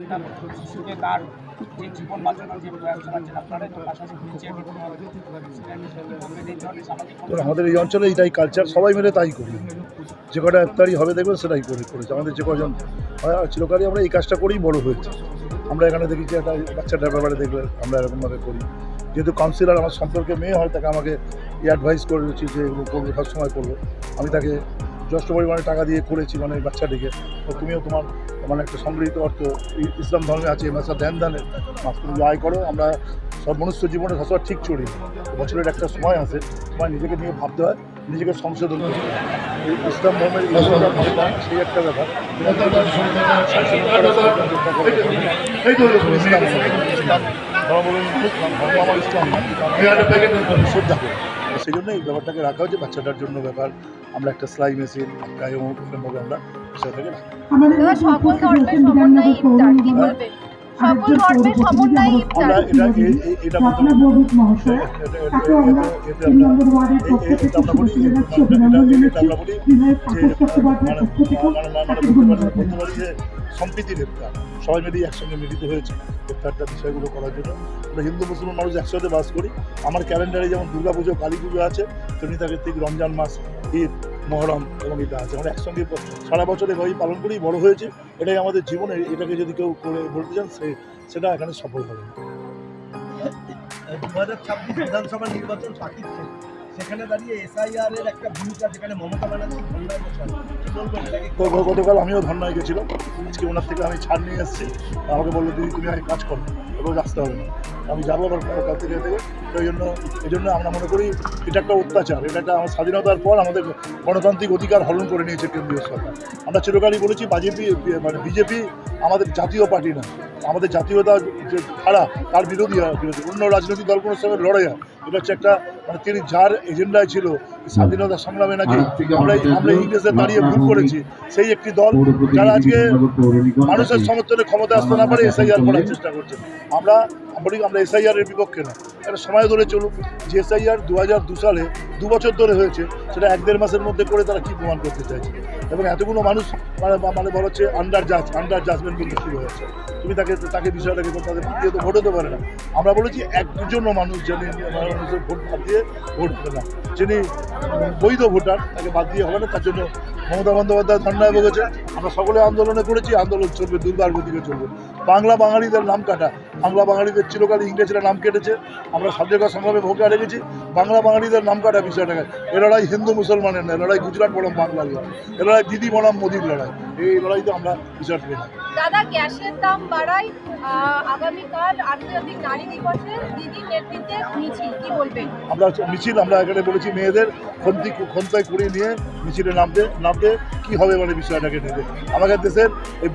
শিশুকে তার যে জীবন বাঁচানোর যে প্রয়াস চালাচ্ছেন আপনারা তো পাশাপাশি আমাদের এই অঞ্চলে এটাই কালচার, সবাই মিলে তাই করি। যে কটা ইফতারি হবে দেখবেন সেটাই করেছে। আমাদের যে কজন চিরকালই আমরা এই কাজটা করেই বড় হয়েছে। আমরা এখানে দেখেছি একটা বাচ্চাটার ব্যাপারে দেখলে আমরা এরকমভাবে করি। যেহেতু কাউন্সিলর আমার সম্পর্কে মেয়ে হয়, তাকে আমাকে অ্যাডভাইস করেছি যে এগুলো করবো, সবসময় করবো। আমি তাকে যথেষ্ট পরিমাণে টাকা দিয়ে করেছি, মানে বাচ্চাটিকে। তো তুমিও তোমার মানে একটা সংগৃহীত অর্থ ইসলাম ধর্মে আছে, মাসা ধ্যান দানের তুমি আয় করো। আমরা সব মনুষ্য জীবনে সবসময় ঠিক চলি, বছরের একটা সময় আছে, সময় নিজেকে নিয়ে ভাবতে হয়, নিজেকে সংশোধন করতে হয়। এই ইসলাম ধর্মের সেই একটা ব্যাপার। ইসলাম ধর্ম আমার ইসলাম শ্রদ্ধা করে, সেই জন্য এই ব্যাপারটাকে রাখা হয়েছে। বাচ্চাটার জন্য ব্যাপার আমরা একটা সেলাই মেশিন গায়ে আমরা সেটাকে রাখি। সম্প্রীতির ইফতার, সবাই মিলিয়ে একসঙ্গে মিলিত হয়েছে ইফতারটা বিষয়গুলো করার জন্য। আমরা হিন্দু মুসলমান মানুষ একসাথে বাস করি। আমার ক্যালেন্ডারে যেমন দুর্গা পুজো, কালী পুজো আছে, তেমনি তাকে ঠিক রমজান মাস, ঈদ, মহরম এবং এটা আছে। আমরা একসঙ্গে সারা বছর এভাবেই পালন করেই বড় হয়েছে। এটাই আমাদের জীবনে। এটাকে যদি কেউ করে বলতে চান সেটা এখানে সফল হবে। 2026 বিধানসভা নির্বাচন পাকিয়ে সেখানে দাঁড়িয়ে এসআইআর এর একটা ভূমিকা, যেখানে মমতা ব্যানার্জি ধর্নায় বসেন, কি বলবেন? গতকাল আমিও ধর্নায় গেছিলাম। আজকে ওনার থেকে আমি ছাড় নিয়ে এসেছি। আমাকে বললো দিদি তুমি আগে কাজ করো, রোজ আসতে হবে না। আমি যাবো আবার কাল থেকে তো এই জন্য আমরা মনে করি এটা একটা অত্যাচার। এটা একটা আমার স্বাধীনতার পর আমাদের গণতান্ত্রিক অধিকার হরণ করে নিয়েছে কেন্দ্রীয় সরকার। আমরা চিরকালই বলেছি বিজেপি আমাদের জাতীয় পার্টি না, আমাদের জাতীয়তা যে ধারা তার বিরোধী। অন্য রাজনৈতিক দল কোনো সঙ্গে লড়াই হয়। এটা হচ্ছে একটা মানে তিনি যার এজেন্ডায় ছিল স্বাধীনতা সংগ্রামে নাকি আমরা ইংরেজদের দাঁড়িয়ে ভুল করেছি, সেই একটি দল যারা আজকে মানুষের সমর্থনে ক্ষমতা আসতে না পারে এসআইআর করার চেষ্টা করছে। আমরা এসআইআর এর বিপক্ষে না। একটা সময় ধরে চলুক যে এসআইআর 2002 সালে 2 বছর ধরে হয়েছে, সেটা 1-1.5 মাসের মধ্যে করে তারা কী প্রমাণ করতে চাইছে। এবং এতগুলো মানুষ মানে বলা হচ্ছে আন্ডার জাজমেন্ট কিন্তু শুরু হয়েছে। তুমি তাকে বিষয়টাকে তাদের দিয়ে তো ভোট হতে পারে না। আমরা বলেছি একজনও মানুষ যিনি মানুষের ভোট বাদ দিয়ে ভোট হবে না, যিনি বৈধ ভোটার তাকে বাদ দিয়ে হবে না। তার জন্য মমতা বন্দ্যোপাধ্যায় ধর্নায় বসেছে। আমরা সকলে আন্দোলনে করেছি, আন্দোলন চলবে, দুর্বার গতিকে চলবে। বাংলা বাঙালিদের নাম কাটা, বাংলা বাঙালিদের চিরকাল ইংরেজরা নাম কেটেছে। আমরা স্বাধীনতা সংগ্রামে ভোটে রেখেছি বাংলা বাঙালিদের নাম কাটা বিষয়টাকে। এ লড়াই হিন্দু মুসলমানের নয়, লড়াই গুজরাট বনাম বাংলার লড়াই, এ লড়াই দিদি বনাম মোদির লড়াই। এই লড়াইতে আমরা বিষয় পেয়ে থাকি। দাদা, গ্যাসের দাম বাড়ায়, আগামীকাল আন্তর্জাতিক নারী দিবসে দিদির নেতৃত্বে মিছিল, কি বলবেন? আমরা এখানে বলেছি মেয়েদের খন্তায় কুড়িয়ে নিয়ে মিছিলে নামতে কি হবে মানে বিষয়টাকে নেবে। আমাদের দেশের এই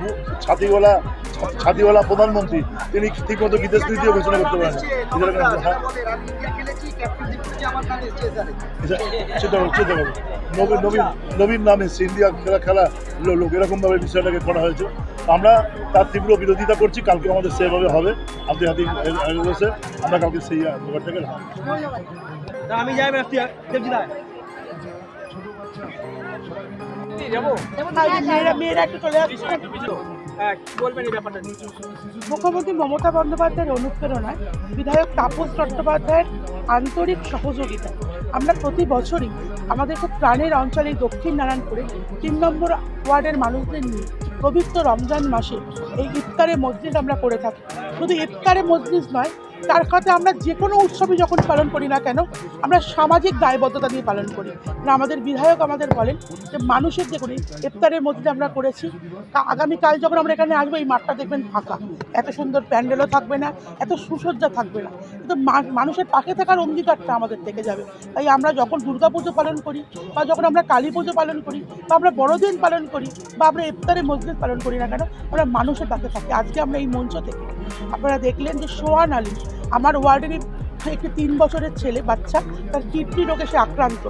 ছাতিওয়ালা প্রধানমন্ত্রী তিনি ঠিকমতো বিদেশ নীতিও ঘোষণা করতে পারেন। নবীন নামে ইন্ডিয়া খেলা লোক এরকমভাবে বিষয়টাকে করা হয়েছে। আমরা তার তীব্র বিরোধিতা করছি। কালকে আমাদের সেভাবে হবে আন্তর্জাতিক দিবসে, আমরা কালকে সেই ব্যাপারটাকে আমি যাই মুখ্যমন্ত্রী মমতা বন্দ্যোপাধ্যায়ের অনুপ্রেরণায় বিধায়ক তাপস চট্টোপাধ্যায়ের আন্তরিক সহযোগিতা আমরা প্রতি বছরই আমাদের খুব প্রাণের অঞ্চলে দক্ষিণ নারায়ণপুরে 3 নম্বর ওয়ার্ডের মানুষদের নিয়ে পবিত্র রমজান মাসে এই ইফতারে মজলিস আমরা করে থাকি। শুধু ইফতারে মজলিস নয়, তার সাথে আমরা যে কোনো উৎসবই যখন পালন করি না কেন আমরা সামাজিক দায়বদ্ধতা নিয়ে পালন করি। আমাদের বিধায়ক আমাদের বলেন যে মানুষের যে কোনো ইফতারের মধ্যে আমরা করেছি। আগামীকাল যখন আমরা এখানে আসবো এই মাঠটা দেখবেন ফাঁকা, এত সুন্দর প্যান্ডেলও থাকবে না, এত সুসজ্জা থাকবে না, কিন্তু মানুষের পাশে থাকার অঙ্গীকারটা আমাদের থেকে যাবে। তাই আমরা যখন দুর্গাপুজো পালন করি বা যখন আমরা কালী পুজো পালন করি বা আমরা বড়দিন পালন করি বা আমরা ইফতারের মজলিস পালন করি না কেন, আমরা মানুষের পাশে থাকি। আজকে আমরা এই মঞ্চ থেকে আপনারা দেখলেন যে সোহান আলী আমার ওয়ার্ডেরই একটি 3 বছরের ছেলে বাচ্চা, তার কিডনি রোগে সে আক্রান্ত,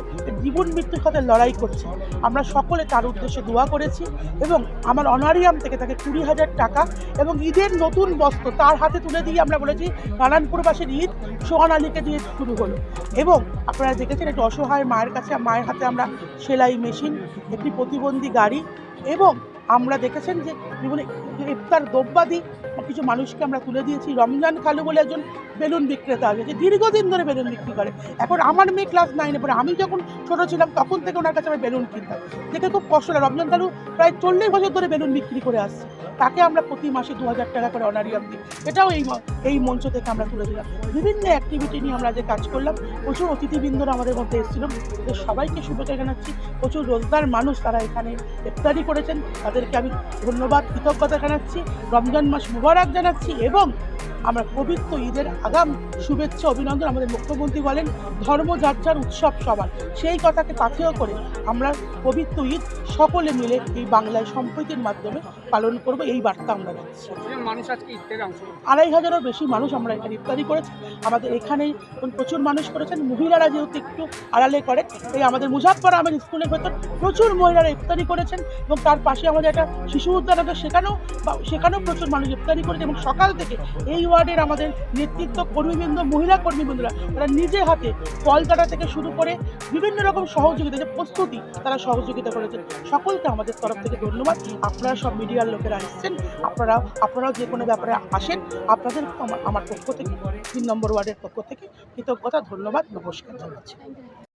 জীবন মৃত্যুর সাথে লড়াই করছে। আমরা সকলে তার উদ্দেশ্যে দোয়া করেছি এবং আমার অনারিয়াম থেকে তাকে 20,000 টাকা এবং ঈদের নতুন বস্ত্র তার হাতে তুলে দিয়ে আমরা বলেছি নারায়ণপুরবাসীর ঈদ সোহান আলীকে দিয়ে শুরু হলো। এবং আপনারা দেখেছেন একটি অসহায় মায়ের কাছে, মায়ের হাতে আমরা সেলাই মেশিন, একটি প্রতিবন্ধী গাড়ি এবং আমরা দেখেছেন যে বিভিন্ন ইফতার দ্রব্যাদি কিছু মানুষকে আমরা তুলে দিয়েছি। রমজান খালু বলে একজন বেলুন বিক্রেতা আছে, যে দীর্ঘদিন ধরে বেলুন বিক্রি করে। এখন আমার মেয়ে ক্লাস 9-এ পড়ে, আমি যখন ছোটো ছিলাম তখন থেকে ওনার কাছে আমি বেলুন কিনতাম, দেখে খুব কষ্ট লাগে। রমজান খালু প্রায় 40 বছর ধরে বেলুন বিক্রি করে আসছে, তাকে আমরা প্রতি মাসে 2000 টাকা করে অনারিয়াম দিই। এটাও এই মঞ্চ থেকে আমরা তুলে দিলাম। বিভিন্ন অ্যাক্টিভিটি নিয়ে আমরা যে কাজ করলাম। প্রচুর অতিথিবৃন্দরা আমাদের মধ্যে এসেছিল, ওদের সবাইকে শুভেচ্ছা জানাচ্ছি। প্রচুর রোজগার মানুষ তারা এখানে ইফতারি করেছেন, তাদেরকে আমি ধন্যবাদ, কৃতজ্ঞতা জানাচ্ছি, রমজান মাস মুবারক জানাচ্ছি। এবং আমরা পবিত্র ঈদের আগাম শুভেচ্ছা অভিনন্দন। আমাদের মুখ্যমন্ত্রী বলেন ধর্ম যার যার উৎসব সবার, সেই কথাকে পাথেয় করে আমরা পবিত্র ঈদ সকলে মিলে এই বাংলায় সম্প্রীতির মাধ্যমে পালন করব, এই বার্তা আমরা দিচ্ছি। মানুষ আজকে ইফতারে অংশ 2500-এরও বেশি মানুষ আমরা এখানে ইফতারি করেছি। আমাদের এখানে প্রচুর মানুষ করেছেন, মহিলারা যেহেতু একটু আড়ালে করে, এই আমাদের মুজাফফর আহমেদ স্কুলের ভেতর প্রচুর মহিলারা ইফতারি করেছেন। এবং তার পাশে আমাদের একটা শিশু উদ্যান আছে, সেখানেও প্রচুর মানুষ ইফতারি করেছে। এবং সকাল থেকে এই ওয়ার্ডের আমাদের নেতৃত্ব কর্মীবৃন্দ, মহিলা কর্মীবৃন্দরা তারা নিজে হাতে ফল কাটা থেকে শুরু করে বিভিন্ন রকম সহযোগিতা, যে প্রস্তুতি তারা সহযোগিতা করেছেন। সকলকে আমাদের তরফ থেকে ধন্যবাদ। আপনারা সব মিডিয়ার লোকেরা এসেছেন, আপনারাও যে কোনো ব্যাপারে আসেন, আপনাদের আমার পক্ষ থেকে 3 নম্বর ওয়ার্ডের পক্ষ থেকে কৃতজ্ঞতা, ধন্যবাদ, নমস্কার জানাচ্ছি।